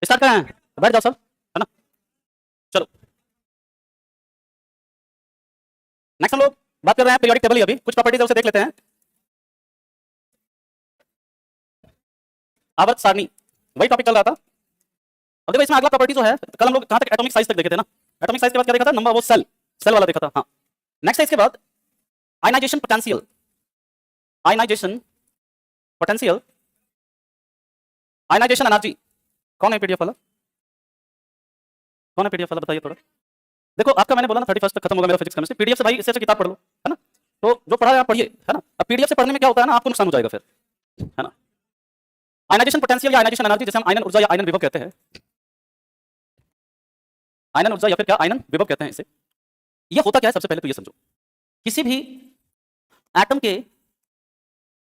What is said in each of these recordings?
Start करें? बैठ जाओ सब, है ना। चलो नेक्स्ट हम लोग बात कर रहे हैं पीरियोडिक टेबल। अभी कुछ प्रॉपर्टीज है उसे देख लेते हैं। आवर्त सारणी, वही टॉपिक चल रहा था। अब देखो इसमें अगला प्रॉपर्टी जो है, कल हम लोग कहां तक एटॉमिक साइज तक देखे थे ना। एटॉमिक साइज के बाद क्या देखा था? नंबर, वो सेल सेल वाला देखा था। हाँ, नेक्स्ट है इसके बाद ionization potential. Ionization potential, ionization energy. कौन है पीडीएफ वाला? कौन है पीडीएफ वाला? बताइए थोड़ा। देखो आपका मैंने बोला ना 31 तक खत्म होगा मेरा फिजिक्स केमिस्ट्री। पीडीएफ से भाई इससे अच्छा किताब पढ़ लो, है ना। तो जो पढ़ा है आप पढ़िए, है ना। अब पीडीएफ से पढ़ने में क्या होता है ना, आपको नुकसान हो जाएगा फिर, है ना। आयनाइजेशन पोटेंशियल या आयनाइजेशन एनर्जी, जिसे हम आयनन ऊर्जा या आयनन विभव कहते हैं। आयनन ऊर्जा या फिर क्या आयनन विभव कहते हैं इसे। ये होता क्या है, सबसे पहले तो ये समझो। किसी भी एटम के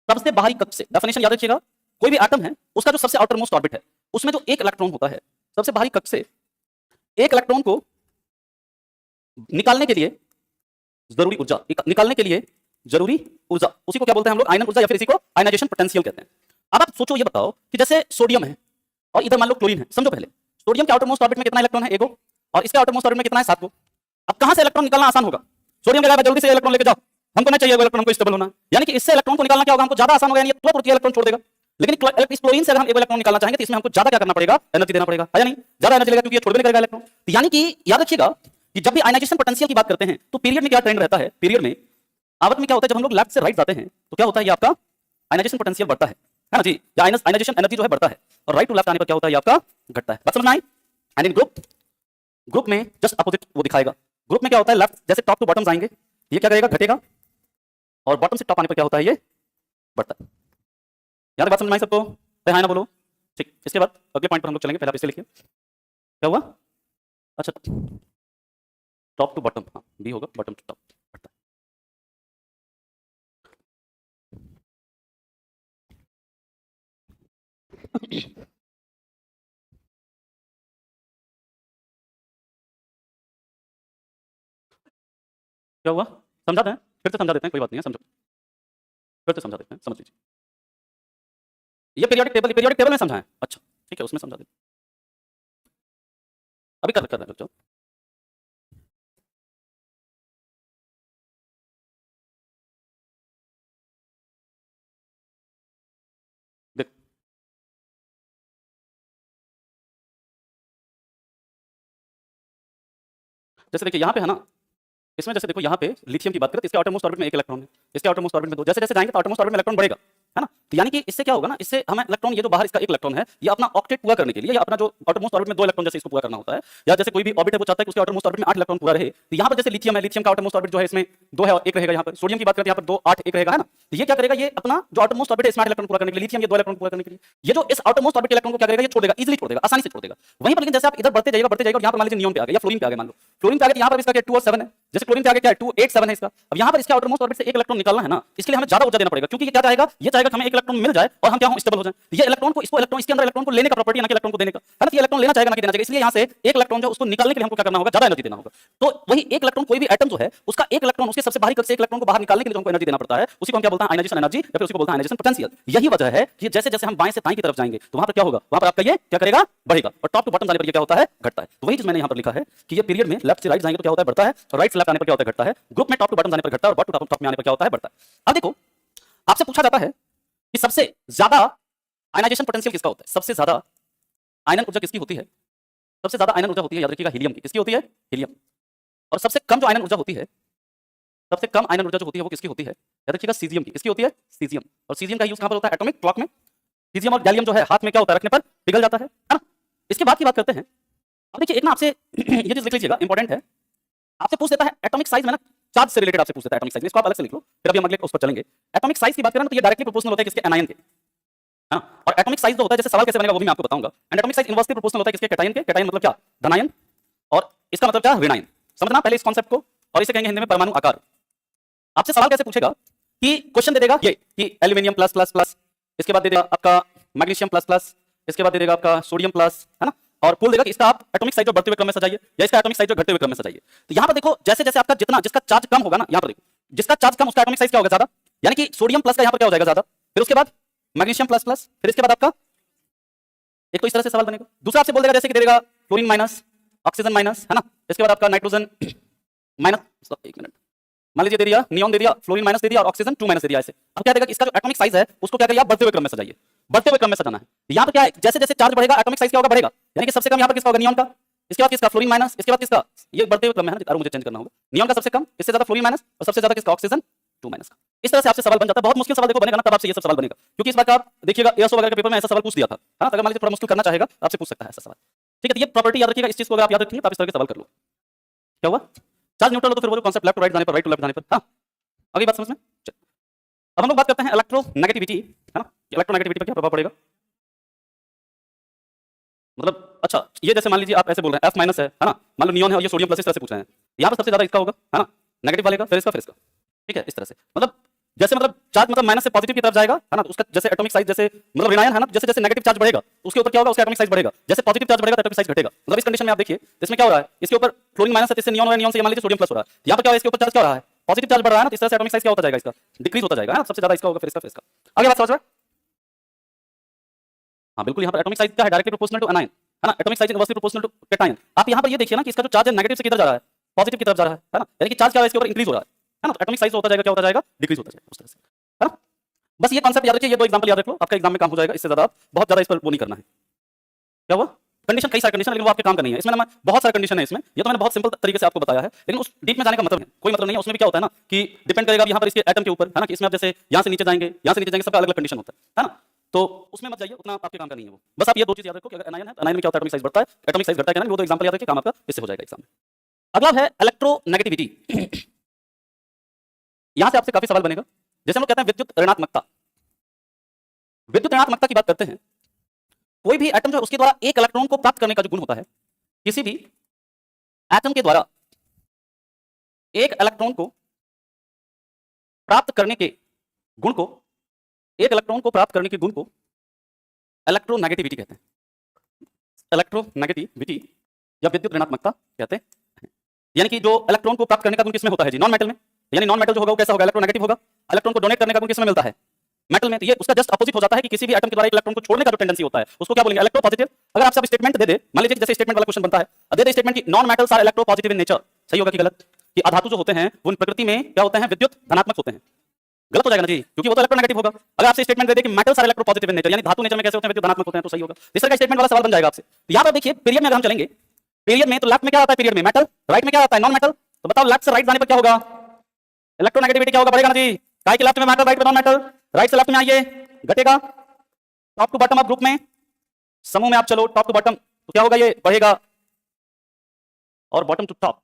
सबसे बाहरी कक्ष से, डेफिनेशन याद रखिएगा, कोई भी एटम है उसका जो सबसे आउटर मोस्ट ऑर्बिट है उसमें जो एक इलेक्ट्रॉन होता है, सबसे बाहरी कक्ष से एक इलेक्ट्रॉन को निकालने के लिए जरूरी ऊर्जा, निकालने के लिए जरूरी ऊर्जा, उसी को क्या बोलते हैं हम लोग? आयनन ऊर्जा, या फिर इसी को आयनाइजेशन पोटेंशियल कहते हैं। अब आप सोचो, ये बताओ कि जैसे सोडियम है और इधर मान लो क्लोरीन है। समझो पहले, सोडियम के आउटर मोस्ट ऑर्बिट में कितना इलेक्ट्रॉन है? एगो। और इसके आउटर मोस्ट ऑर्बिट में कितना है? 7 को। अब कहां से इलेक्ट्रॉन निकालना आसान होगा? सोडियम के जल्दी से इलेक्ट्रॉन लेके जाओ, हमको नहीं चाहिए इलेक्ट्रॉन, हमको स्टेबल होना। यानी कि इससे इलेक्ट्रॉन को निकालना क्या होगा? हमको ज्यादा आसान होगा, यानी तुरंत इलेक्ट्रॉन छोड़ देगा। लेकिन इस क्लोरीन से अगर हम एक इलेक्ट्रॉन निकालना चाहेंगे तो इसमें हमको ज्यादा क्या करना पड़ेगा? एनर्जी देना पड़ेगा, है या नहीं? ज्यादा एनर्जी लगेगा क्योंकि ये छोड़ भी नहीं करेगा इलेक्ट्रॉन। तो यानी कि याद रखिएगा कि जब भी आयनाइजेशन पोटेंशियल की बात करते हैं तो पीरियड में क्या ट्रेंड रहता है? पीरियड में, आवर्त में क्या होता है, जब हम लोग लेफ्ट से राइट जाते हैं तो क्या होता है? ये आपका आयनाइजेशन पोटेंशियल बढ़ता है ना जी, या आयनाइजेशन एनर्जी जो है बढ़ता है। और राइट टू लेफ्ट आने पर क्या होता है? ये आपका घटता है। बात समझ में आई? एंड इन ग्रुप में जस्ट अपोजिट वो दिखाएगा। ग्रुप में क्या होता है? लेफ्ट जैसे टॉप टू बॉटम जाएंगे, ये क्या करेगा? घटेगा। और बॉटम से टॉप आने पर क्या होता है? ये बढ़ता है। याद है? बात समझ में आई सबको? हाँ ना बोलो। ठीक, इसके बाद अगले पॉइंट पर हम लोग चलेंगे। पहले आप इसे लिखिए, क्या हुआ? अच्छा, टॉप टू बॉटम, हाँ बी होगा, बॉटम टू टॉप बढ़ता है। क्या हुआ? समझा दें? फिर से समझा देते हैं, कोई बात नहीं है, समझो, फिर से समझा देते हैं, समझ लीजिए। ये पीरियोडिक टेबल में समझा है? अच्छा ठीक है, उसमें समझा देते। अभी कर रहे हैं, देखो जैसे देखिए यहाँ पे है ना, इसमें जैसे देखो यहाँ पे लिथियम की बात करें तो इसके आउटर मोस्ट ऑर्बिट में एक इलेक्ट्रॉन है, इसके आउटर मोस्ट ऑर्बिट में 2। जैसे जैसे जाएंगे तो आउटर मोस्ट ऑर्बिट में इलेक्ट्रॉन बढ़ेगा, है ना। तो यानी कि इससे क्या होगा ना, इससे हमें इलेक्ट्रॉन, ये जो बाहर इसका एक इलेक्ट्रॉन है, ये अपना ऑक्टेट पूरा करने के लिए, या अपना जो आउटर मोस्ट ऑर्बिट में 2 इलेक्ट्रॉन जैसे इसको पूरा करना होता है, या जैसे कोई भी ऑर्बिट है वो चाहता है कि उसके आउटर मोस्ट ऑर्बिट में 8 इलेक्ट्रॉन पूरा रहे। तो यहाँ पर जैसे लिथियम है, लिथियम का आउटर मोस्ट ऑर्बिट जो है इसमें 2 है और 1 रहेगा। यहाँ पर सोडियम की बात करते हैं, यहाँ पर 2 8 1 रहेगा, है ना। तो ये क्या करेगा? ये अपना जो आउटर मोस्ट ऑर्बिट है इसमें 8 इलेक्ट्रॉन पूरा करने के लिए, लिथियम ये 2 इलेक्ट्रॉन पूरा करने के लिए, ये जो इस आउटर मोस्ट ऑर्बिट इलेक्ट्रॉन को क्या करेगा? ये छोड़ देगा, इजीली छोड़ देगा, आसानी से छोड़ देगा। वहीं पर लेकिन जैसे आप इधर बढ़ते जाइएगा और यहाँ पर मान लीजिए नियॉन पे आ गए या फ्लोरीन पे आ गए, मान लो फ्लोरीन पे आ गए तो यहाँ पर इसका क्या 2 और 7 है। जैसे क्लोरीन पे आ गया क्या है? 2 8 7 है इसका। अब यहाँ पर इसके आउटर मोस्ट ऑर्बिट से एक इलेक्ट्रॉन निकालना है ना, इसके लिए हमें ज्यादा ऊर्जा देना पड़ेगा, क्योंकि ये क्या चाहेगा? ये चाहेगा कि हमें एक इलेक्ट्रॉन मिल जाए और हम क्या हो? स्टेबल हो जाए। ये इलेक्ट्रॉन को, इसको इलेक्ट्रॉन, इसके अंदर इलेक्ट्रॉन को लेने का प्रॉपर्टी है ना कि इलेक्ट्रॉन को देने का, है ना। ये इलेक्ट्रॉन लेना चाहेगा ना कि देना चाहेगा, इसलिए यहाँ से एक इलेक्ट्रॉन जो उसको निकालने के लिए हमको क्या करना होगा? ज्यादा एनर्जी देना होगा। तो वही एक इलेक्ट्रॉन, कोई भी एटम जो है उसका एक इलेक्ट्रॉन, उसके सबसे बाहरी कक्ष से एक इलेक्ट्रॉन को बाहर निकालने के लिए जो हमको एनर्जी देना पड़ता है, उसी को हम क्या बोलते हैं? आयनाइजेशन एनर्जी, या फिर उसी को बोलते हैं आयनाइजेशन पोटेंशियल। यही वजह है कि जैसे जैसे हम बाएं से दाएं की तरफ जाएंगे तो वहां पर क्या होगा? वहां पर आपका ये क्या करेगा? बढ़ेगा। और टॉप टू बॉटम जाने पर ये क्या होता है? घटता है। तो वही चीज मैंने यहाँ पर लिखा है कि ये पीरियड में लेफ्ट से राइट जाएंगे तो क्या होता है? बढ़ता है। और राइट से लेफ्ट आने पर क्या होता है? घटता है। ग्रुप में टॉप टू बॉटम जाने पर घटता है, और बॉटम टू टॉप में आने पर क्या होता है? बढ़ता है। अब देखो, आपसे पूछा जाता है कि सबसे ज्यादा आयनाइजेशन पोटेंशियल किसका होता है? सबसे ज्यादा आयनन ऊर्जा किसकी होती है? सबसे ज्यादा आयनन ऊर्जा होती है, याद रखिएगा, हीलियम की। किसकी होती है? हीलियम। और सबसे कम जो आयनन ऊर्जा होती है, सबसे कम आयनन ऊर्जा जो होती है वो किसकी होती है? याद रखिएगा, सीजियम की। किसकी होती है? सीजियम। और सीजियम का यूज कहां पर होता है? एटॉमिक क्लॉक में। सीजियम और गैलियम जो है हाथ में क्या होता है? रखने पर पिघल जाता है ना। इसके बाद की बात करते हैं। अब देखिए, एक ना आपसे ये चीज लिख लीजिएगा, इंपॉर्टेंट है। आपसे पूछ लेता है एटॉमिक साइज में ना, चार्ज से रिलेटेड आपसे पूछ लेता है एटॉमिक साइज में, इसको आप अलग से लिख लो, फिर अभी हम अगले उस पर चलेंगे। एटॉमिक साइज की बात करें ना तो ये डायरेक्टली प्रोपोर्शनल होता है किसके? एनायन के, है ना। और एटॉमिक साइज जो होता है, जैसे सवाल कैसे बनेगा वो भी मैं आपको बताऊंगा। And atomic size inversely proportional होता है किसके? कैटायन के। कैटायन मतलब क्या? धनायन। और इसका मतलब क्या? ऋणायन। समझना पहले इस कॉन्सेप्ट को, और इसे कहेंगे हिंदी में परमाणु आकार। आपसे सवाल कैसे पूछेगा कि क्वेश्चन दे देगा ये कि एल्यूमिनियम प्लस प्लस प्लस, इसके बाद दे देगा आपका मैग्नीशियम प्लस प्लस, इसके बाद दे देगा आपका सोडियम प्लस, है ना। और बोल देगा कि इसका आप एटॉमिक साइज जो बढ़ते हुए क्रम में सजाइए, या इसका एटॉमिक साइज जो घटते हुए क्रम में सजाइए। तो यहां पर देखो, जैसे जैसे आपका जितना, जिसका चार्ज कम होगा ना, यहां पर देखो, जिसका चार्ज कम उसका एटॉमिक साइज क्या होगा? ज्यादा। यानी कि सोडियम प्लस का यहां पर क्या हो जाएगा? ज्यादा। फिर उसके बाद मैग्नीशियम प्लस प्लस, फिर इसके बाद आपका एक तो इस तरह से सवाल बनेगा। दूसरा आपसे बोल देगा जैसे कि दे देगा फ्लोरीन माइनस, ऑक्सीजन माइनस, है ना, इसके बाद आपका नाइट्रोजन माइनस, एक मिनट, मान लीजिए दे दिया नियॉन दे दिया, फ्लोरीन माइनस दे दिया और ऑक्सीजन 2 माइनस दे दिया ऐसे। अब क्या देगा कि इसका जो एटॉमिक साइज है उसको क्या करिए आप बढ़ते हुए क्रम में सजाइए, बढ़ते हुए क्रम में सजाना है। यहाँ पर क्या है, जैसे जैसे चार्ज बढ़ेगा एटॉमिक साइज क्या होगा, बढ़ेगा, यानी कि सबसे कम यहाँ पर किसका होगा, नियॉन का, इसके बाद किसका, फ्लोरीन माइनस, इसके बाद किसका, ये बढ़ते हुए क्रम में है ना, मुझे चेंज करना होगा, नियॉन का सबसे कम, इससे ज्यादा फ्लोरीन माइनस और सबसे ज्यादा किसका, ऑक्सीजन 2 माइनस का। इस तरह से आपसे सवाल बन जाता है। बहुत मुश्किल सवाल देखो बनेगा ना, तब आपसे ये सब सवाल बनेगा, क्योंकि इस बार का आप देखिएगा एएसओ वगैरह के पेपर में ऐसा सवाल पूछ दिया था, है ना, अगर मान लीजिए थोड़ा मुश्किल करना चाहेगा आपसे पूछ सकता है ऐसा सवाल। ठीक है, तो ये प्रॉपर्टी याद रखिएगा, इस चीज को अगर आप याद रखेंगे तो आप इस तरह के सवाल कर लो। क्या हुआ, चार्ज न्यूट्रल हो तो फिर वो जो कांसेप्ट लेफ्ट टू राइट जाने पर, राइट टू लेफ्ट जाने पर, हाँ अगली बात समझ में। अब हम लोग बात करते हैं इलेक्ट्रोनेगेटिविटी, है ना, इलेक्ट्रोनेगेटिविटी पर क्या प्रभाव पड़ेगा, मतलब अच्छा ये जैसे मान लीजिए आप ऐसे बोल रहे हैं F माइनस है ना, मान लो नियॉन है और ये सोडियम प्लस, इस तरह से पूछ रहे हैं, यहाँ पर सबसे ज्यादा इसका होगा, है ना, नेगेटिव वाले का, फिर इसका, फिर इसका, ठीक है, इस तरह से, मतलब जैसे मतलब चार्ज मतलब माइनस से पॉजिटिव की तरफ जाएगा, है ना, तो उसका जैसे एटॉमिक साइज जैसे मतलब ऋणायन है ना, जैसे जैसे नेगेटिव चार्ज बढ़ेगा उसके ऊपर क्या होगा, उसका एटॉमिक साइज बढ़ेगा, जैसे पॉजिटिव चार्ज बढ़ेगा तो एटॉमिक साइज घटेगा। मतलब इस कंडीशन में आप देखिए इसमें क्या हो रहा है, इसके ऊपर फ्लोरीन माइनस है, इससे नियॉन हो रहा है, नियॉन से मान लीजिए सोडियम प्लस हो रहा है, यहाँ पर क्या है, इसके ऊपर चार्ज क्या हो रहा है, पॉजिटिव चार्ज बढ़ रहा है ना, तो इस तरह से एटॉमिक साइज क्या होता जाएगा, इसका डिक्रीज होता जाएगा, है ना, सबसे ज्यादा इसका होगा, फिर इसका, फिर इसका। आगे बात समझ रहे हैं, हाँ बिल्कुल, यहाँ पर एटॉमिक साइज क्या है, डायरेक्टली प्रोपोर्शनल टू एनायन, है ना, atomic size inversely proportional to cation. आप यहाँ पर ये देखिए ना कि इसका जो चार्ज है नेगेटिव से किधर जा रहा है, पॉजिटिव की तरफ जा रहा है ना, यानी कि चार्ज क्या है इसके ऊपर इंक्रीज हो रहा है ना, तो एटॉमिक साइज होता जाएगा, क्या होता जाएगा, डिक्रीज होता जाएगा, उस तरह से, है ना। बस ये कॉन्सेप्ट याद रखिए, ये दो एग्जांपल याद रख लो, आपका एग्जाम में काम हो जाएगा, इससे ज्यादा बहुत ज्यादा इस पर वो नहीं करना है। क्या हुआ, कंडीशन कई सारी कंडीशन, लेकिन वो आपके काम का नहीं है, इसमें ना बहुत सारी कंडीशन है इसमें, ये तो मैंने बहुत सिंपल तरीके से आपको बताया है, लेकिन उस डीप में जाने का मतलब है कोई मतलब नहीं है, उसमें भी क्या होता है ना कि डिपेंड करेगा यहाँ पर इसके एटम के ऊपर, है ना, कि इसमें आप जैसे यहाँ से नीचे जाएंगे, यहाँ से नीचे जाएंगे, सबका अलग अलग कंडीशन होता है ना, तो उसमें मत जाइए, उतना आपके काम का नहीं है वो। बस आप ये दो चीज याद रखो कि अगर एनायन है, एनायन में क्या होता है, एटॉमिक साइज बढ़ता है, एटॉमिक साइज घटता है क्या नहीं, वो दो एग्जांपल याद रखिए, काम आपका इससे हो जाएगा एग्जाम में। अगला है इलेक्ट्रोनेगेटिविटी। यहां से आपसे काफी सवाल बनेगा, जैसे हम लोग कहते हैं विद्युत ऋणात्मकता। विद्युत ऋणात्मकता की बात करते हैं, कोई भी एटम जो है उसके द्वारा एक इलेक्ट्रॉन को प्राप्त करने का जो गुण होता है, किसी भी एटम के द्वारा एक इलेक्ट्रॉन को प्राप्त करने के गुण को, एक इलेक्ट्रॉन को प्राप्त करने के गुण को इलेक्ट्रोनेगेटिविटी कहते हैं, इलेक्ट्रोनेगेटिविटी या विद्युत ऋणात्मकता कहते हैं। यानी कि जो इलेक्ट्रॉन को प्राप्त करने का गुण किसमें होता है जी, नॉन मेटल में, यानी नॉन मेटल जो होगा वो कैसा होगा, इलेक्ट्रोनेगेटिव होगा। इलेक्ट्रॉन को डोनेट करने का गुण किसमें मिलता है, मेटल में, तो ये उसका जस्ट अपोजिट हो जाता है कि किसी भी एटम के द्वारा एक इलेक्ट्रॉन को छोड़ने का जो टेंडेंसी होता है उसको क्या बोलेंगे, इलेक्ट्रोपॉजिटिव। अगर आपसे आप स्टेटमेंट दे दे, मान लीजिए जैसे स्टेटमेंट वाला क्वेश्चन बनता है, दे दे स्टेटमेंट कि non metals are electropositive in nature, सही होगा कि गलत, कि अधातु जो होते हैं वो प्रकृति में क्या होते हैं, विद्युत धनात्मक होते हैं, गलत हो जाएगा ना जी, क्योंकि वो तो इलेक्ट्रोनेगेटिव होगा। अगर आपसे स्टेटमेंट दे दे कि metals are electropositive in nature, यानी धातु नेचर में कैसे होते हैं, विद्युत धनात्मक होते हैं, तो सही होगा। इस तरह का स्टेटमेंट वाला सवाल बन जाएगा आपसे। तो यहां पर देखिए पीरियड में अगर हम चलेंगे, पीरियड में तो लेफ्ट में क्या आता है, पीरियड में मेटल, राइट में क्या आता है, नॉन मेटल, तो बताओ लेफ्ट से राइट जाने पर क्या होगा, इलेक्ट्रोनेगेटिविटी क्या होगा, बढ़ेगा ना जी, काय के लेफ्ट में मेटल, राइट में नॉन मेटल, राइट से लेफ्ट में आइए घटेगा, टॉप टू बॉटम आप ग्रुप में समूह में आप चलो टॉप टू बॉटम, तो क्या होगा, ये बढ़ेगा, और बॉटम टू टॉप,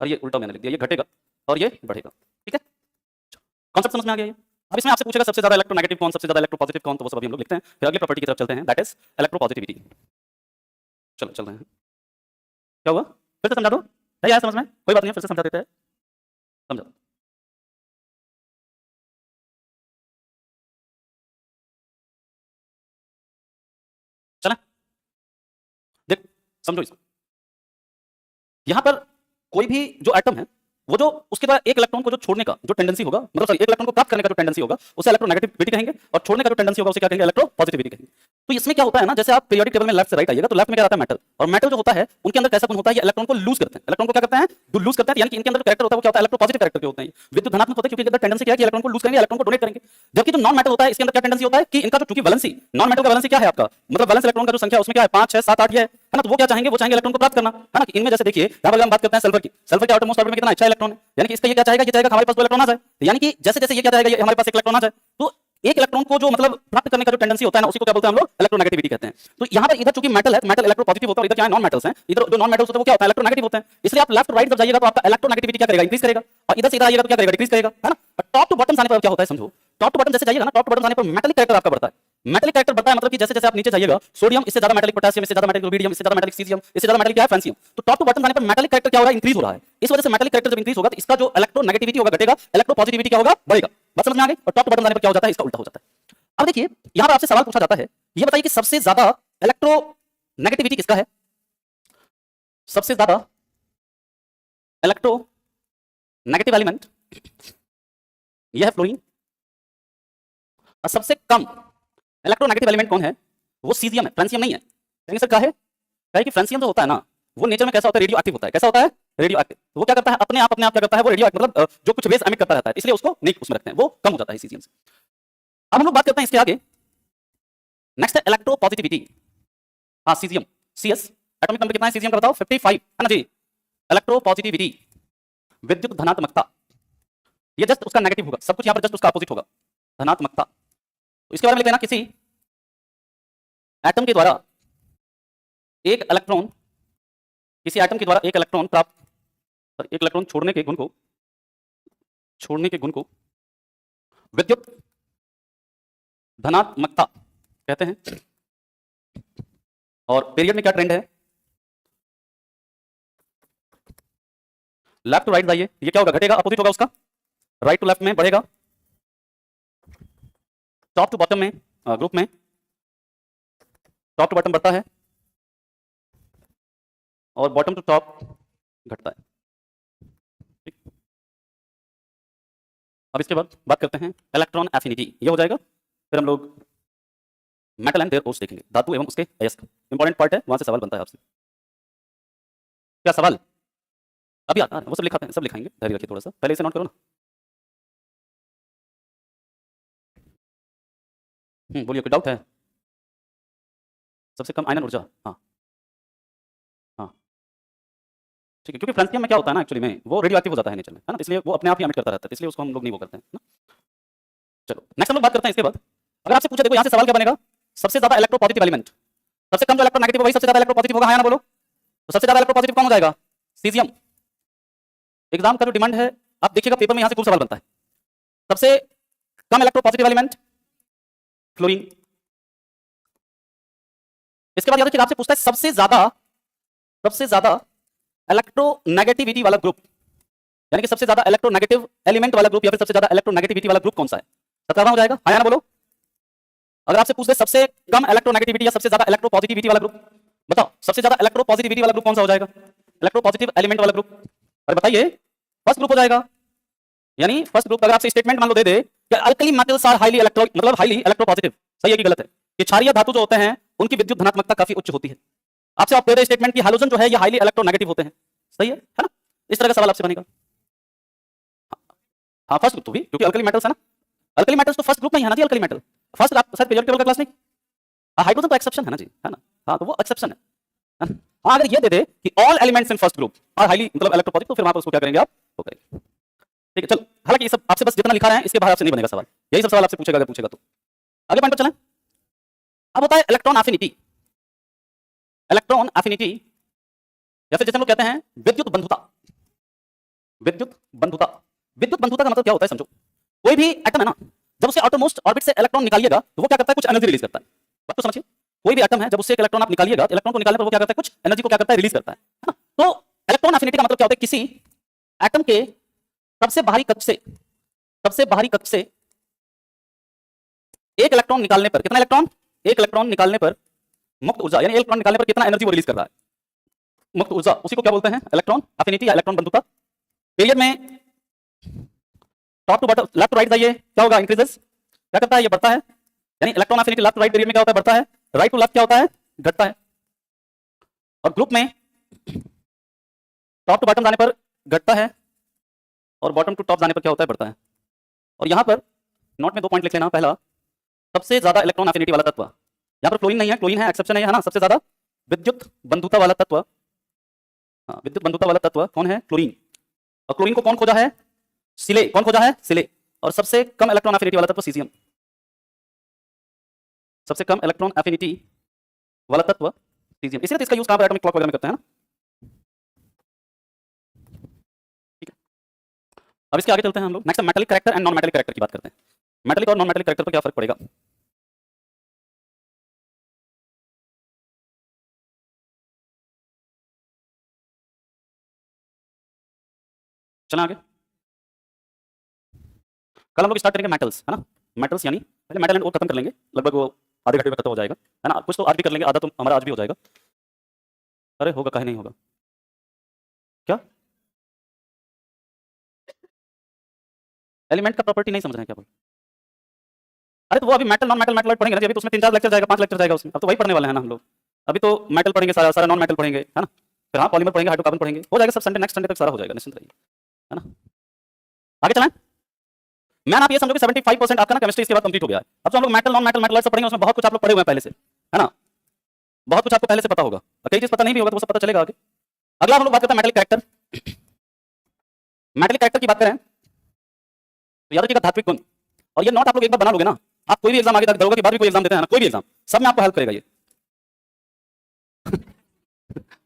और ये उल्टा मैंने लिख दिया, ये घटेगा और ये बढ़ेगा, ठीक है, कॉन्सेप्ट समझ में आ गया ये। अब इसमें आपसे पूछेगा सबसे ज्यादा इलेक्ट्रोनेगेटिव कौन, सबसे ज्यादा इलेक्ट्रोपॉजिटिव कौन, तो वो सब अभी हम लोग लिखते हैं, फिर अगली प्रॉपर्टी की तरफ चलते हैं, दैट इज इलेक्ट्रोपॉजिटिविटी। चलो चल रहे हैं, क्या हुआ, फिर से समझा दो, नहीं आया समझ में, कोई बात नहीं, फिर से समझा देते हैं, समझा, चला, देख समझो इसको, यहां पर कोई भी जो एटम है वो जो उसके द्वारा एक इलेक्ट्रॉन को जो छोड़ने का जो टेंडेंसी होगा, मतलब सॉरी एक इलेक्ट्रॉन को प्राप्त करने का जो टेंडेंसी होगा उसे इलेक्ट्रोनेगेटिविटी कहेंगे, और छोड़ने का जो टेंडेंसी होगा उसे क्या कहेंगे, इलेक्ट्रोपॉजिटिविटी कहेंगे। तो इसमें क्या होता है ना, जैसे आप पीरियोडिक टेबल में लेफ्ट से राइट आइएगा तो लेफ्ट में क्या आता है, मेटल, और मेटल जो होता है उनके अंदर कैसा गुण होता है, ये इलेक्ट्रॉन को लूज करते हैं, इलेक्ट्रॉन को क्या करते हैं, लूज करते हैं, यानी कि इनके अंदर जो कैरेक्टर होता है वो क्या होता है, इलेक्ट्रोपॉजिटिव कैरेक्टर के होते हैं, विद्युत धनात्मक होते हैं, क्योंकि इनके अंदर टेंडेंसी क्या है कि इलेक्ट्रॉन को लूज करेंगे, इलेक्ट्रॉन को डोनेट करेंगे। जबकि जो नॉन मेटल होता है इसके अंदर क्या टेंडेंसी होता है कि इनका जो चूंकि वैलेंसी, नॉन मेटल का वैलेंसी क्या है आपका, मतलब वैलेंस इलेक्ट्रॉन का जो संख्या उसमें क्या है, 5 6 7 8 ये है ना, तो वो क्या चाहेंगे, वो चाहेंगे इलेक्ट्रॉन को प्राप्त करना, है ना। इनमें जैसे देखिए यहाँ पर हम बात करते हैं सल्फर की, सल्फर के आउटरमोस्ट ऑर्बिट में कितना अच्छा इलेक्ट्रॉन है, यानी कि इसका ये क्या चाहेगा, ये चाहेगा हमारे पास 2 इलेक्ट्रॉन आ जाए, यानी कि जैसे जैसे ये क्या चाहेगा, ये हमारे पास 1 इलेक्ट्रॉन आ जाए, तो एक इलेक्ट्रॉन को जो मतलब प्राप्त करने का जो टेंडेंसी होता है ना उसी को क्या बोलते हैं हम लोग, इलेक्ट्रोनेगेटिविटी कहते हैं। तो यहाँ पर इधर चूंकि मेटल है, मेटल इलेक्ट्रोपॉजिटिव होता है, और इधर क्या है, नॉन मेटल्स हैं, इधर जो नॉन मेटल्स होते हैं वो क्या होता है, इलेक्ट्रोनेगेटिव होते हैं। इसलिए आप लेफ्ट राइट जब जाइएगा तो आपका इलेक्ट्रोनेगेटिविटी क्या करेगा, इंक्रीज करेगा, और इधर से इधर आइएगा तो क्या करेगा, डिक्रीज करेगा, है ना। टॉप टू बॉटम जाने पर क्या होता है समझो, टॉप टू बॉटम जैसे जाइएगा ना, टॉप टू बॉटम जाने पर मेटालिक कैरेक्टर आपका बढ़ता है, मेटालिक कैरेक्टर बढ़ता है, मतलब कि जैसे जैसे आप नीचे जाइएगा, सोडियम इससे ज्यादा मेटालिक, पोटेशियम इससे ज्यादा मेटालिक, रुबिडियम इससे ज्यादा मेटालिक, सीजियम इससे ज्यादा मेटालिक क्या है, फ्रांसियम। तो टॉप टू बॉटम जाने पर मेटालिक कैरेक्टर क्या होगा, इंक्रीज हो रहा है। इस वजह से मेटालिक कैरेक्टर जब इंक्रीज होगा तो इसका जो इलेक्ट्रोनेगेटिविटी होगा घटेगा, इलेक्ट्रोपॉजिटिविटी क्या होगा, बढ़ेगा। बात समझ में आ गई। और टॉप टू बॉटम जाने पर क्या हो जाता है, इसका उल्टा हो जाता है। अब देखिए यहां पर आपसे सवाल पूछा जाता है, ये बताइए कि सबसे ज्यादा इलेक्ट्रोनेगेटिविटी किसका है, सबसे ज्यादा इलेक्ट्रोनेगेटिव एलिमेंट यह है फ्लोरीन, और सबसे कम इलेक्ट्रोनेगेटिव एलिमेंट कौन है, वो सीजियम है, फ्रेंसियम नहीं है। कहेंगे सर क्या है? कहे कि फ्रेंसियम जो होता है ना, वो नेचर में कैसा होता है? रेडियो एक्टिव होता है। कैसा होता है? Radio active. वो क्या करता है? अपने आप क्या करता है? वो रेडियो मतलब जो कुछ रेज एमिट करता रहता है, इसलिए उसको नहीं उसमें रखते हैं, वो कम हो जाता है सीजियम से। अब हम लोग बात करते हैं इसके आगे, नेक्स्ट है इलेक्ट्रोपॉजिटिविटी। हाँ सीजियम, सीएस एटॉमिक नंबर कितना है सीजियम का बताओ? 55 है ना जी। इलेक्ट्रोपॉजिटिविटी, विद्युत धनात्मकता, ये जस्ट उसका नेगेटिव होगा, सब कुछ यहां पर जस्ट उसका अपोजिट होगा, धनात्मकता। तो इसके बारे में लिख लेना, किसी एटम के द्वारा एक इलेक्ट्रॉन, किसी एटम के द्वारा एक इलेक्ट्रॉन प्राप्त, एक इलेक्ट्रॉन छोड़ने के गुण को विद्युत धनात्मकता कहते हैं। और पीरियड में क्या ट्रेंड है? लेफ्ट टू राइट जाइए, ये क्या होगा? घटेगा, अपोजिट होगा उसका, राइट टू लेफ्ट में बढ़ेगा, टॉप टू बॉटम में ग्रुप में टॉप टू बॉटम बढ़ता है और बॉटम टू टॉप घटता है। ठीक, अब इसके बाद बात करते हैं इलेक्ट्रॉन एफिनिटी, ये हो जाएगा। फिर हम लोग मेटल एंड देयर ओर्स देखेंगे, धातु एवं उसके अयस्क, इंपॉर्टेंट पार्ट है, वहां से सवाल बनता है आपसे। क्या सवाल? अभी आता है, वो सब लिखाते हैं, सब लिखाएंगे, धैर्य रखिए थोड़ा सा, पहले इसे नोट करो ना। बोलिए, कोई डाउट है? सबसे कम आयनन ऊर्जा, हाँ हाँ ठीक है, क्योंकि फ्रांसियम में क्या होता है ना, एक्चुअली में वो रेडियो एक्टिव हो जाता है नेचर में, है ना, इसलिए वो अपने आप ही एमिट करता रहता है, इसलिए उसको हम लोग नहीं वो करते हैं ना। चलो नेक्स्ट हम लोग बात करते हैं इसके बाद। अगर आपसे पूछे, देखो यहाँ से सवाल क्या बनेगा, सबसे ज्यादा इलेक्ट्रोपॉजिटिव एलिमेंट, सबसे कम जो इलेक्ट्रोनेगेटिव वही सबसे ज्यादा इलेक्ट्रोपॉजिटिव होगा, हाँ या ना बोलो? तो सबसे ज्यादा इलेक्ट्रोपॉजिटिव कौन हो जाएगा? सीजियम। एग्जाम का जो डिमांड है, आप देखिएगा पेपर में यहाँ से खूब सवाल बनता है। सबसे कम इलेक्ट्रोपॉजिटिव एलिमेंट क्लोरीन। इसके बाद याद रखिएगा आपसे पूछता है सबसे ज्यादा इलेक्ट्रोनेगेटिविटी वाला ग्रुप, यानी कि सबसे ज्यादा इलेक्ट्रोनेगेटिव एलिमेंट वाला ग्रुप या फिर सबसे ज्यादा इलेक्ट्रोनेगेटिविटी वाला ग्रुप कौन सा है? 17वां हो जाएगा, हाँ या ना बोलो? अगर आपसे पूछ दे सबसे कम इलेक्ट्रोनेगेटिविटी या सबसे ज्यादा इलेक्ट्रोपॉजिटिविटी वाला ग्रुप, बताओ सबसे ज्यादा इलेक्ट्रोपॉजिटिविटी वाला ग्रुप कौन सा हो जाएगा? इलेक्ट्रोपॉजिटिव एलिमेंट वाला ग्रुप। अरे बताइए, फर्स्ट ग्रुप हो जाएगा। यानी फर्स्ट ग्रुप, अगर आपसे स्टेटमेंट मान लो दे दे कि alkali metals are highly electro मतलब हाईली इलेक्ट्रोपॉजिटिव, सही है कि गलत है? कि क्षारीय धातु जो होते हैं उनकी विद्युत धनात्मकता काफी उच्च होती है। आपसे आप दे दे स्टेटमेंट की हैलोजन जो है ये हाईली इलेक्ट्रोनेगेटिव होते हैं, सही है ना? इस तरह का सवाल आपसे बनेगा। हाँ फर्स्ट ग्रुप तो भी, क्योंकि अल्कली मेटल्स है ना, अल्कली मेटल्स तो फर्स्ट ग्रुप में ही है ना जी, अल्कली मेटल फर्स्ट। आप शायद पीरियोडिक टेबल का क्लास नहीं, हाइड्रोजन तो एक्सेप्शन है ना जी, है ना? हाँ तो वो एक्सेप्शन है। हाँ अगर ये दे दे कि all elements in first group are highly मतलब इलेक्ट्रोपॉजिटिव, तो फिर वहां पर उसको क्या करेंगे आप? वो करेंगे। ठीक है, चलो हालांकि ये सब आपसे बस जितना लिखा रहे हैं इसके बाहर आपसे नहीं बनेगा सवाल, यही सब सवाल आपसे पूछेगा अगर पूछेगा तो। आगे पॉइंट पर चलें। अब होता है इलेक्ट्रॉन एफिनिटी। इलेक्ट्रॉन एफिनिटी या फिर जैसे हम लोग कहते हैं विद्युत बंधुता। विद्युत बंधुता, विद्युत बंधुता का मतलब क्या होता है समझो। कोई भी एटम है ना, जब उसे आउटरमोस्ट ऑर्बिट से इलेक्ट्रॉन निकालिएगा तो वो क्या करता है? कुछ एनर्जी रिलीज करता है। बात तो समझिए, कोई भी एटम है जब उससे एक इलेक्ट्रॉन आप निकालिएगा, इलेक्ट्रॉन को निकालने पर वो क्या करता है? कुछ एनर्जी को क्या करता है? रिलीज करता है ना? तो इलेक्ट्रॉन एफिनिटी का मतलब क्या होता है? किसी एटम के सबसे बाहरी कक्ष से एक इलेक्ट्रॉन निकालने पर, कितना इलेक्ट्रॉन? एक इलेक्ट्रॉन निकालने पर मुक्त ऊर्जा, यानी इलेक्ट्रॉन निकालने पर कितना एनर्जी वो रिलीज कर रहा है? मुक्त ऊर्जा, उसी को क्या बोलते हैं? इलेक्ट्रॉन एफिनिटी या इलेक्ट्रॉन बंधुता। पीरियड में top to bottom, left to right जाइए, क्या होगा? इंक्रीजेस, क्या करता है? ये बढ़ता है। यानी electron affinity left to right period में क्या होता है? बढ़ता है। राइट टू लेफ्ट क्या होता है? घटता है। और ग्रुप में टॉप टू बॉटम जाने पर घटता है और बॉटम टू टॉप जाने पर क्या होता है? बढ़ता है। और यहां पर नोट में 2 पॉइंट लिख लेना। पहला, सबसे ज्यादा इलेक्ट्रॉन एफिनिटी वाला तत्व, यहां पर क्लोरीन नहीं है, क्लोरीन है एक्सेप्शन है ना। सबसे ज्यादा विद्युत बंधुता वाला तत्व, हाँ विद्युत बंधुता वाला तत्व कौन है? क्लोरीन। और क्लोरीन को कौन खोजा है? सिले। कौन खोजा है? सिले। और सबसे कम इलेक्ट्रॉन एफिनिटी वाला तत्व सीजियम। सबसे कम इलेक्ट्रॉन एफिनिटी वाला तत्व सीजियम, इसलिए तो इसका यूज कहां पर? एटॉमिक क्लॉक वगैरह में करते हैं ना। ठीक है, अब इसके आगे चलते हैं हम लोग। Next metallic character and non metallic character की बात करते हैं। मेटालिक और नॉन मेटालिक कैरेक्टर पर क्या फर्क पड़ेगा? चलें आगे। कल हम लोग स्टार्ट करेंगे मेटल्स, है ना। मेटल्स यानी पहले मेटल एंड ओर खत्म कर लेंगे, लगभग वो आधे घंटे में खत्म हो जाएगा, है ना। कुछ तो आज भी कर लेंगे, आधा तो हमारा आज भी हो जाएगा। अरे होगा, काहे नहीं होगा? क्या एलिमेंट का प्रॉपर्टी नहीं समझ रहे हैं क्या बोल? अरे तो वो अभी मेटल नॉन मेटल मेटलॉइड पढ़ेंगे ना जी, अभी तो उसमें 3-4 लेक्चर जाएगा, 5 लेक्चर जाएगा उसमें, अब तो वही पढ़ने वाले हैं ना हम लोग। अभी तो मेटल पढ़ेंगे, सारा सारा नॉन मेटल पढ़ेंगे, है ना। फिर हाँ पॉलीमर पढ़ेंगे, हाइड्रोकार्बन पढ़ेंगे, हो जाएगा सब। संडे नेक्स्ट संडे तक सारा हो जाएगा, निश्चिंत रहिए, है ना। आगे चलें। मैन आप ये समझो कि 75% आपका ना केमिस्ट्री इसके बाद कंप्लीट हो गया है। अब तो हम लोग मेटल नॉन मेटल मेटलॉइड सब पढ़ेंगे, उसमें बहुत कुछ आप लोग पढ़े हुए हैं पहले से, है ना। बहुत कुछ आपको पहले से पता होगा, और कई चीज पता नहीं भी होगा तो वो सब पता चलेगा आगे। अगला हम लोग बात करते हैं मेटल कैरेक्टर। मेटल कैरेक्टर की बात करें तो याद रखिएगा धात्विक गुण, और ये नोट आप लोग एक बार बना लोगे ना, आप कोई भी एग्जाम आगे तक दरोगा की बार भी कोई एग्जाम देते हैं ना, कोई भी एग्जाम, सब में आपको हेल्प करेगा ये।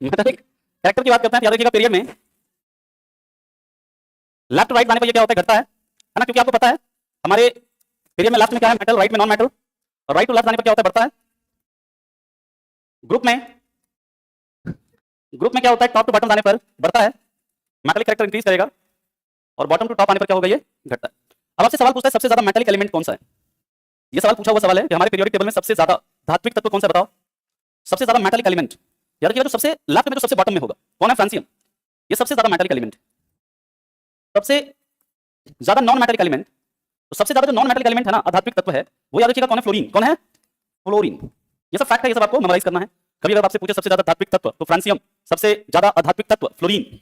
मेटल कैरेक्टर की बात करते हैं, याद रखिएगा पीरियड में लेफ्ट राइट लाने पर ये क्या होता है, घटता है ना, क्योंकि आपको पता है हमारे पीरियड में लेफ्ट में क्या है मेटल, राइट में नॉन मेटल, और राइट टू लेफ्ट जाने पर क्या होता है, बढ़ता है। ग्रुप में क्या होता है, टॉप टू बॉटम जाने पर बढ़ता है, मेटल कैरेक्टर इंक्रीज करेगा, और बॉटम टू टॉप आने पर क्या होगा, ये घटता है। अब आपसे सवाल पूछता है सबसे ज्यादा मेटालिक एलिमेंट कौन सा है। ये सवाल पूछा हुआ सवाल है कि हमारे पीरियोडिक टेबल में सबसे ज्यादा धात्विक तत्व कौन सा बताओ, सबसे ज्यादा मेटालिक एलिमेंट। याद रखिएगा जो सबसे लेफ्ट में जो सबसे बॉटम में होगा कौन है, फ्रांसियम, ये सबसे ज्यादा मेटालिक एलिमेंट। सबसे ज्यादा नॉन मेटालिक एलिमेंट, तो सबसे ज्यादा जो नॉन मेटालिक एलिमेंट है ना, अधात्विक तत्व है, वो याद रखिएगा कौन है, फ्लोरीन। कौन है, फ्लोरीन। ये सब फैक्ट है, ये सब आपको मेमोराइज करना है। कभी अगर आपसे पूछे सबसे ज्यादा धात्विक तत्व तो फ्रांसियम, सबसे ज्यादा अधात्विक तत्व फ्लोरीन।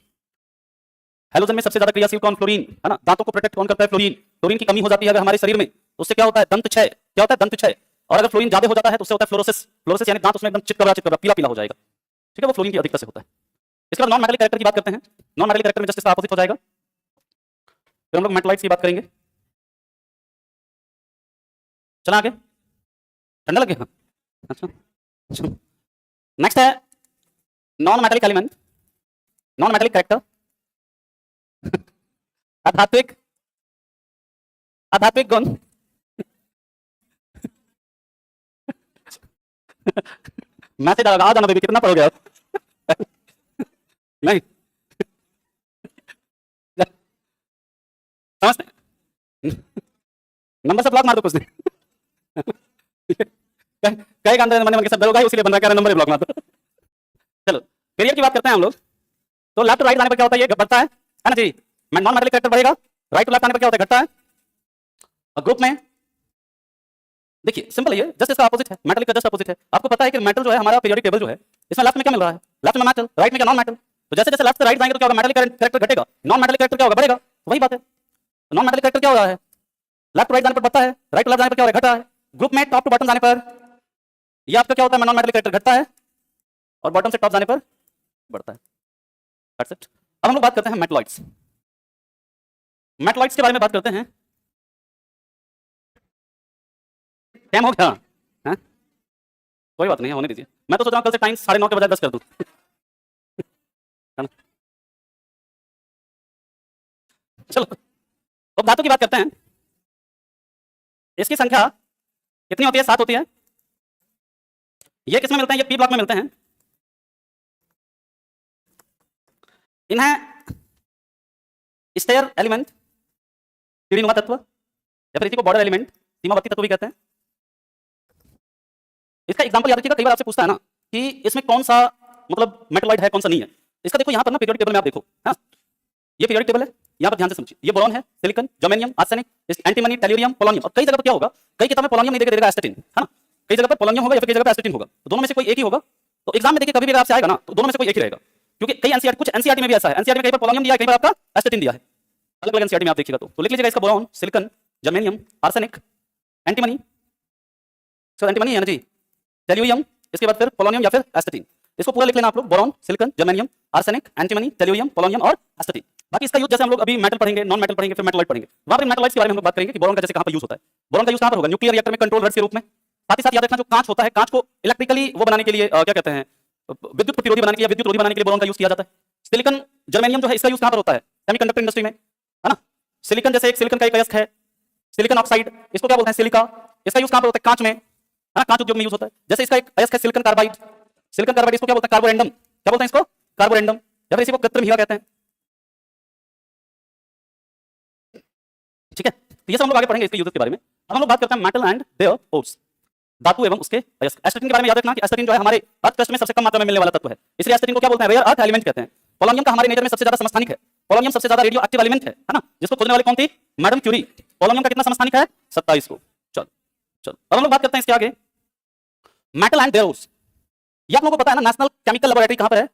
हैलोजन में सबसे ज्यादा क्रियाशील कौन, फ्लोरीन, है ना। दांतों को प्रोटेक्ट कौन करता है, फ्लोरीन। फ्लोरीन की कमी हो जाती है अगर हमारे शरीर में तो उससे क्या होता है, दंत क्षय। क्या होता है, दंत क्षय। और अगर फ्लोरीन ज्यादा हो जाता है तो उससे होता है फ्लोरोसिस। फ्लोरोसिस यानी दांत उसमें एकदम चिपका पीला पीला हो जाएगा, ठीक है, वो फ्लोरीन की अधिकता से होता है। इसके बाद नॉन मेटालिक कैरेक्टर की बात करते हैं। नॉन मेटालिक कैरेक्टर में जस्ट इसका अपोजिट हो जाएगा। फिर हम लोग मेटलॉइड्स की बात करेंगे। चला आगे, ठंडा लगे, अच्छा। नेक्स्ट है non metallic element, non metallic character, अधात्विक, अधात्विक गुण। मैसेज आ जाना बेबी, कितना पढ़ोगे आप। नहीं समझते, नंबर से ब्लॉक मार दो कुछ दिन। कहेगा अंदर मन के सब दरोगा ही उसके लिए बन रहा है, नंबर ब्लॉक मार दो। चलो करियर की बात करते हैं हम लोग। तो लेफ्ट टू राइट जाने पर क्या होता है, ये बढ़ता है ना जी। मैं नॉन मेटालिक कैरेक्टर बढ़ेगा, राइट टू लेफ्ट आने पर क्या होता है, घटता है। और ग्रुप में देखिए सिंपल है, ये जस्ट इसका अपोजिट है, मेटल का जस्ट अपोजिट है। आपको पता है कि मेटल जो है हमारा पीरियोडिक टेबल जो है, इसमें लेफ्ट में क्या मिल रहा है, लेफ्ट में मेटल, राइट में क्या, नॉन मेटल। तो जैसे जैसे लेफ्ट से राइट जाएंगे तो क्या होगा, मेटल कैरेक्टर घटेगा, नॉन मेटल कैरेक्टर क्या होगा, बढ़ेगा। तो वही बात है, नॉन मेटल कैरेक्टर क्या हो रहा है, लेफ्ट टू राइट जाने पर बढ़ता है, राइट टू लेफ्ट जाने पर क्या हो रहा है, घटा है। ग्रुप में टॉप टू बॉटम जाने पर ये आपका क्या होता है, नॉन मेटल कैरेक्टर घटता है, और बॉटम से टॉप जाने पर बढ़ता है। That's it. अब हम लोग बात करते हैं मेटलॉइड्स। मेटलॉइड्स के बारे में बात करते हैं। टाइम हो गया, हाँ? कोई बात नहीं है, होने दीजिए। मैं तो सोच रहा हूँ कल से टाइम 9:30 के बजाय 10 कर दूं। है ना? चलो अब धातु की बात करते हैं। इसकी संख्या कितनी होती है, 7 होती है। ये किसमें मिलते हैं, ये पी ब्लॉक में मिलते हैं। इन्हें स्टेयर एलिमेंट, सीढ़ीनुमा तत्व, या फिर इसी को बॉर्डर एलिमेंट, सीमावर्ती तत्व भी कहते हैं। इसका एग्जांपल याद रखिएगा, कई बार आपसे पूछता है ना कि इसमें कौन सा मतलब मेटलॉइड है, कौन सा नहीं है। इसका देखो यहाँ पर ना पीरियोडिक टेबल में आप देखो, हाँ ये पीरियोडिक टेबल है, यहाँ पर ध्यान से समझिए। ये बोरॉन है, silicon, germanium, arsenic, antimony, tellurium, polonium. और कई जगह पर क्या होगा, कई किताब में पोलोनियम नहीं देगा, एस्टेटिन, है ना। कई जगह पर पोलोनियम होगा या फिर कई जगह पर एस्टेटिन होगा, तो दोनों में से कोई एक ही होगा। तो एग्जाम में देखिए कभी भी अगर आपसे आएगा ना तो दोनों में से कोई एक ही रहेगा, क्योंकि कई एनसीईआरटी, कुछ एनसीईआरटी में भी ऐसा है, एनसीईआरटी में कहीं पर पोलोनियम दिया है, कहीं पर आपका एस्टेटिन दिया है, अलग अलग एनसीईआरटी में आप देखिएगा। तो लिख लीजिएगा इसका boron, silicon, germanium, arsenic, antimony, sir antimony है ना जी, टेल्यूरियम, इसके बाद फिर पोलोनियम या फिर एस्टेटिन। इसको पूरा लिख लेना आप लोग, boron, silicon, germanium, arsenic, antimony, tellurium, polonium और एस्टेटिन। बाकी इसका यूज जैसे हम लोग अभी मेटल पढ़ेंगे, नॉन मेटल पढ़ेंगे, फिर मेटलॉइड पढ़ेंगे, वहां पर मेटलॉइड्स के बारे में हम लोग बात करेंगे कि बोरॉन का जैसे कहां पर यूज होता है। बोरॉन का यूज कहां पर होगा, न्यूक्लियर रिएक्टर में कंट्रोल रॉड्स के रूप में। साथ ही साथ याद रखना जो कांच होता है, कांच को इलेक्ट्रिकली वो बनाने के लिए क्या कहते हैं, विद्युत प्रतिरोधी बनाने के लिए, विद्युत रोधी बनाने के लिए बोरॉन का यूज किया जाता है। सिलिकॉन, जर्मेनियम जो है, इसका यूज कहां पर होता है, सेमीकंडक्टर इंडस्ट्री में, है ना। सिलिकॉन जैसे एक सिलिकॉन का एक अयस्क है, सिलिकॉन ऑक्साइड, इसको क्या बोलते हैं, सिलिका। इसका यूज कहां पर होता है, कांच में, है ना, कांच उद्योग में यूज होता है। जैसे इसका एक अयस्क है सिलिकॉन कार्बाइड, सिलिकॉन कार्बाइड इसको क्या बोलते हैं, कार्बोरेंडम। क्या बोलते हैं इसको, कार्बोरेंडम, या फिर इसी को कृत्रिम हीरा कहते हैं। ठीक है, तो ये सब हम लोग आगे पढ़ेंगे इसके यूजेस के बारे में। अब हम लोग बात करते हैं मेटल एंड देयर ओर्स, धातु एवं उसके अयस्क। एस्टेटिन के बारे में याद रखना कि एस्टेटिन जो है हमारे अर्थ क्रस्ट में सबसे कम मात्रा में मिलने वाला तत्व है, इसलिए एस्टेटिन को क्या बोलते हैं, रेयर अर्थ एलिमेंट कहते हैं। पोलोनियम का हमारे नेचर में सबसे ज्यादा समस्थानिक है, पोलोनियम सबसे ज्यादा रेडियो एक्टिव एलिमेंट है ना, जिसको खोजने वाले कौन थी, मैडम क्यूरी। पोलोनियम का कितना समस्थानिक है, 27 को। चलो चलो अब हम लोग बात करते हैं इसके आगे, मेटल एंड देयर ओर्स। ये आप लोगों को पता है ना, नेशनल केमिकल लेबोरेटरी कहां पर है?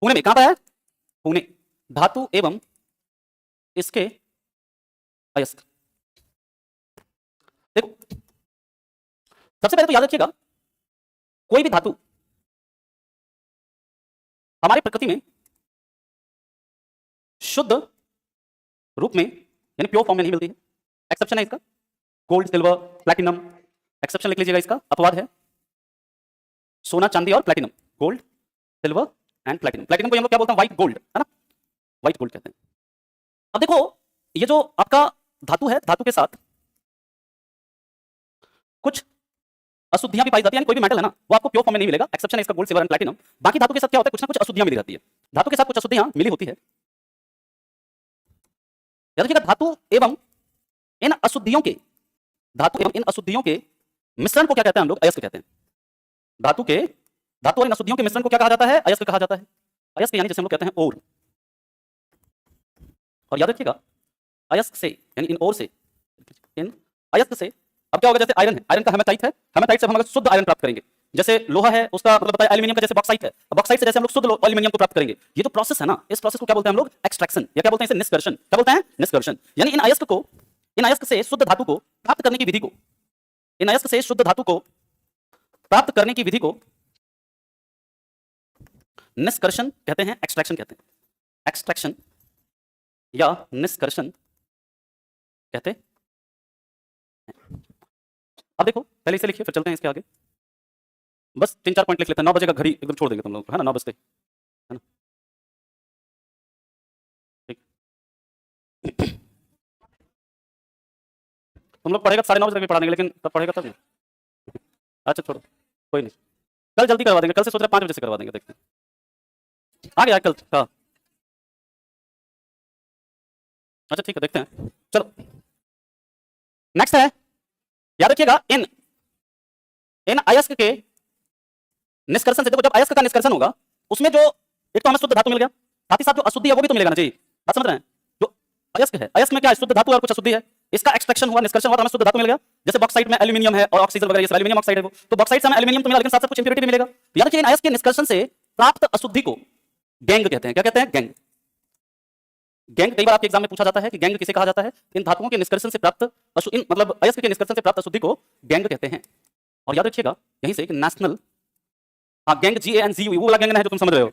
पुणे में। कहां पर है? पुणे। धातु एवं इसके अयस्क। देखो सबसे पहले तो याद रखिएगा, कोई भी धातु हमारी प्रकृति में शुद्ध रूप में यानी प्योर फॉर्म में नहीं मिलती है। एक्सेप्शन है इसका गोल्ड, सिल्वर, प्लैटिनम। एक्सेप्शन लिख लीजिएगा, इसका अपवाद है सोना, चांदी और platinum. Gold, silver and platinum. Platinum को हम लोग क्या बोलते हैं? व्हाइट गोल्ड, है ना, व्हाइट गोल्ड कहते हैं। अब देखो ये जो आपका धातु है, धातु के साथ कुछ अशुद्धियां भी पाई जाती है, यानी कोई भी मेटल है ना वो आपको प्योर फॉर्म में नहीं मिलेगा। एक्सेप्शन है इसका गोल्ड, सिल्वर एंड प्लैटिनम। बाकी धातु के साथ क्या होता है? कुछ ना कुछ अशुद्धियां मिली रहती है। धातु के साथ कुछ अशुद्धियां मिली होती है। याद रखिएगा, धातु एवं इन अशुद्धियों के, धातु एवं इन अशुद्धियों के मिश्रण को क्या कहते हैं हम लोग? अयस्क कहते हैं। धातु और इन अशुद्धियों के मिश्रण को क्या कहा जाता है? अयस्क कहा जाता है। अयस्क यानी जैसे हम लोग कहते हैं ओर। और याद रखिएगा, अयस्क से यानी इन ओर से, इन अयस्क से अब क्या होगा? जैसे आयरन है, आयरन का हेमेटाइट है, हेमेटाइट से हम अगर शुद्ध आयरन प्राप्त करेंगे। जैसे लोहा है, उसका मतलब बताया एल्यूमिनियम का जैसे बॉक्साइट है, बॉक्साइट से जैसे हम लोग शुद्ध एल्यूमिनियम को प्राप्त करेंगे। ये जो प्रोसेस है ना, इस प्रोसेस को क्या बोलते हैं हम लोग? एक्सट्रैक्शन, या क्या बोलते हैं इसे? निष्कर्षण। क्या बोलते हैं? निष्कर्षण। यानी इन अयस्क से शुद्ध धातु को प्राप्त करने की विधि को, इन अयस्क से शुद्ध धातु को प्राप्त करने की विधि को निष्कर्षण कहते हैं, एक्सट्रैक्शन कहते हैं। एक्सट्रैक्शन या निष्कर्षण कहते हैं। अब देखो पहले इसे लिखिए, फिर चलते हैं इसके आगे। बस 3-4 पॉइंट लिख लेते हैं। 9 बजे का घड़ी एकदम छोड़ देंगे तुम लोग को, है ना, 9 बजते, है ना, ठीक। तुम लोग पढ़ेगा 9:30 बजे तक भी पढ़ा देंगे, लेकिन तब पढ़ेगा तब नहीं। अच्छा छोड़ो, कोई नहीं, कल जल्दी करवा देंगे। कल से सोच रहे 5 बजे से करवा देंगे, देखते हैं आ गया कल। हाँ अच्छा ठीक है, देखते हैं। चलो नेक्स्ट है, याद रखिएगा, इन अयस्क के निष्कर्षण से, देखो जब अयस्क का निष्कर्षण होगा उसमें जो एक तो हमें शुद्ध धातु मिल गया, साथ ही साथ जो अशुद्धि है वो भी तो मिलेगा ना जी। बात समझ रहे हैं? जो अयस्क है, अयस्क में क्या है? शुद्ध धातु और कुछ अशुद्धि है। इसका एक्सट्रैक्शन हुआ, निष्कर्षण हुआ, तो हमें शुद्ध धातु मिल गया। जैसे बॉक्साइट में एल्यूमिनियम है और ऑक्सीजन वगैरह, ये सब एल्यूमिनियम ऑक्साइड है वो, तो बॉक्साइट से हमें एल्यूमिनियम तो मिला, लेकिन साथ साथ कुछ इंप्योरिटी भी मिलेगा। तो याद रखिए, इन अयस्क के निष्कर्षण से प्राप्त अशुद्धि को गैंग कहते हैं। क्या कहते हैं? गैंग। गैंग कई बार आपके एग्जाम में पूछा जाता है कि गैंग किसे कहा जाता है? इन धातुओं के निष्कर्षण से प्राप्त मतलब अयस्क के निष्कर्षण से प्राप्त अशुद्धि को गैंग कहते हैं। और याद रखिएगा यहीं से एक नेशनल, हाँ गैंग, GANGU, वो वाला गैंग है जो तुम समझ रहे हो।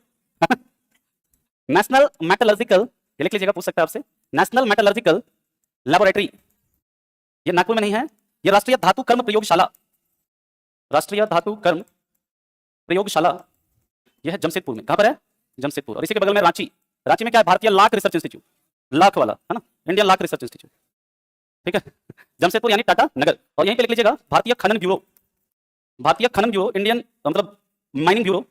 नेशनल मेटलर्जिकल, ये लिख लीजिएगा, पूछ सकता है आपसे, नेशनल मेटलर्जिकल लैबोरेटरी। ये नागपुर में नहीं है, ये राष्ट्रीय धातु कर्म प्रयोगशाला, राष्ट्रीय धातु कर्म प्रयोगशाला, ये है जमशेदपुर में। कहां पर है? जमशेदपुर। और इसी के बगल में रांची। रांची में क्या है? भारतीय लाख रिसर्च इंस्टीट्यूट, लाख वाला, है ना, इंडियन लाख रिसर्च इंस्टीट्यूट, ठीक है। जमशेदपुर यानी टाटा नगर। और यहीं पे लिख लीजिएगा भारतीय खनन ब्यूरो, भारतीय खनन ब्यूरो, इंडियन मतलब माइनिंग ब्यूरो,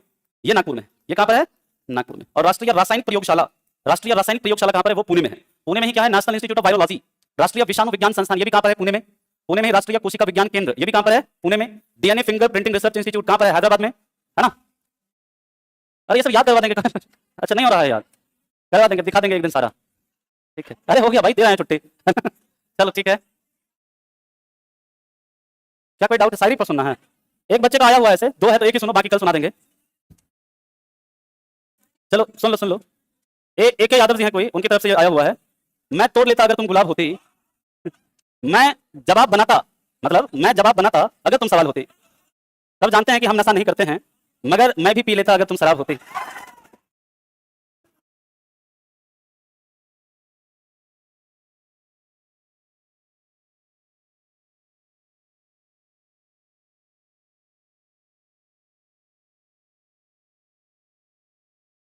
ये नागपुर में। ये कहां पर है? नागपुर में। और राष्ट्रीय रासायनिक प्रयोगशाला, राष्ट्रीय रासायनिक प्रयोगशाला कहां पर है? वो पुणे में है। पुणे में ही क्या है? National institute of virology. राष्ट्रीय विषाणु विज्ञान संस्थान, ये भी कहां पर है? पुणे में। पुणे में ही राष्ट्रीय कोशिका विज्ञान केंद्र, ये भी कहां पर है? पुणे में। DNA finger printing research institute कहां पर है? हैदराबाद में, है ना। अरे ये सब याद करवा देंगे। अच्छा नहीं हो रहा है याद, करवा देंगे, दिखा देंगे एक दिन सारा, ठीक है। अरे हो गया भाई, दे रहे हैं छुट्टी। चलो ठीक है। क्या कोई डाउट है? सारी पर सुनना है? एक बच्चे का आया हुआ है ऐसे, 2 है तो एक ही सुनो, बाकी कल सुना देंगे। चलो सुन लो। AK यादव जी हैं कोई, उनकी तरफ से आया हुआ है। मैं तोड़ लेता अगर तुम गुलाब होती, मैं जवाब बनाता, मतलब मैं जवाब बनाता अगर तुम सवाल होती। तब जानते हैं कि हम नशा नहीं करते हैं, मगर मैं भी पी लेता अगर तुम शराब होती।